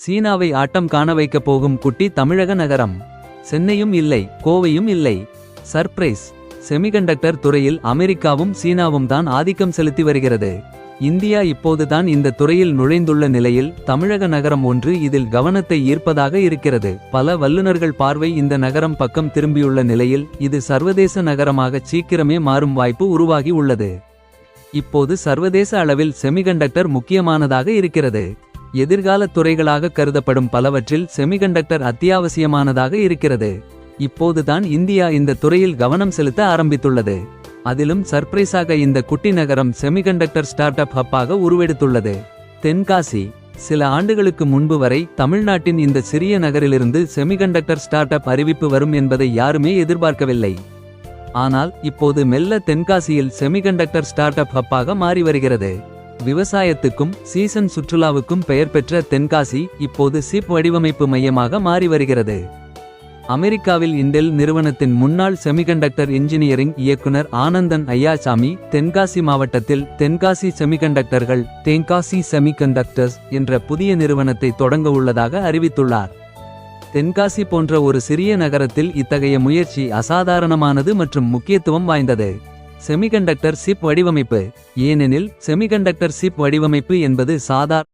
சீனாவை ஆட்டம் காண வைக்கப் போகும் குட்டி தமிழக நகரம். சென்னையும் இல்லை, கோவையும் இல்லை. சர்ப்ரைஸ். செமிகண்டக்டர் துறையில் அமெரிக்காவும் சீனாவும் தான் ஆதிக்கம் செலுத்தி வருகிறது. இந்தியா இப்போதுதான் இந்த துறையில் நுழைந்துள்ள நிலையில் தமிழக நகரம் ஒன்று இதில் கவனத்தை ஈர்ப்பதாக இருக்கிறது. பல வல்லுநர்கள் பார்வை இந்த நகரம் பக்கம் திரும்பியுள்ள நிலையில் இது சர்வதேச நகரமாக சீக்கிரமே மாறும் வாய்ப்பு உருவாகி உள்ளது. இப்போது சர்வதேச அளவில் செமிகண்டக்டர் முக்கியமானதாக இருக்கிறது. எதிர்கால துறைகளாக கருதப்படும் பலவற்றில் செமிகண்டக்டர் அத்தியாவசியமானதாக இருக்கிறது. இப்போதுதான் இந்தியா இந்த துறையில் கவனம் செலுத்த ஆரம்பித்துள்ளது. அதிலும் சர்ப்ரைஸாக இந்த குட்டி நகரம் செமிகண்டக்டர் ஸ்டார்ட் அப் ஹப்பாக உருவெடுத்துள்ளது. தென்காசி. சில ஆண்டுகளுக்கு முன்பு வரை தமிழ்நாட்டின் இந்த சிறிய நகரிலிருந்து செமிகண்டக்டர் ஸ்டார்ட் அப் அறிவிப்பு வரும் என்பதை யாருமே எதிர்பார்க்கவில்லை. ஆனால் இப்போது மெல்ல தென்காசியில் செமிகண்டக்டர் ஸ்டார்ட் அப் ஹப்பாக மாறி வருகிறது. விவசாயத்துக்கும் சீசன் சுற்றுலாவுக்கும் பெயர் பெற்ற தென்காசி இப்போது சிப் வடிவமைப்பு மையமாக மாறி வருகிறது. அமெரிக்காவில் இண்டெல் நிறுவனத்தின் முன்னாள் செமிகண்டக்டர் இன்ஜினியரிங் இயக்குனர் ஆனந்தன் ஐயாசாமி தென்காசி மாவட்டத்தில் தென்காசி செமிகண்டக்டர்கள் தென்காசி செமிகண்டக்டர்ஸ் என்ற புதிய நிறுவனத்தை தொடங்க உள்ளதாக அறிவித்துள்ளார். தென்காசி போன்ற ஒரு சிறிய நகரத்தில் இத்தகைய முயற்சி அசாதாரணமானது மற்றும் முக்கியத்துவம் வாய்ந்தது. செமிகண்டக்டர் சிப் வடிவமைப்பு. ஏனெனில் செமிகண்டக்டர் சிப் வடிவமைப்பு என்பது சாதாரண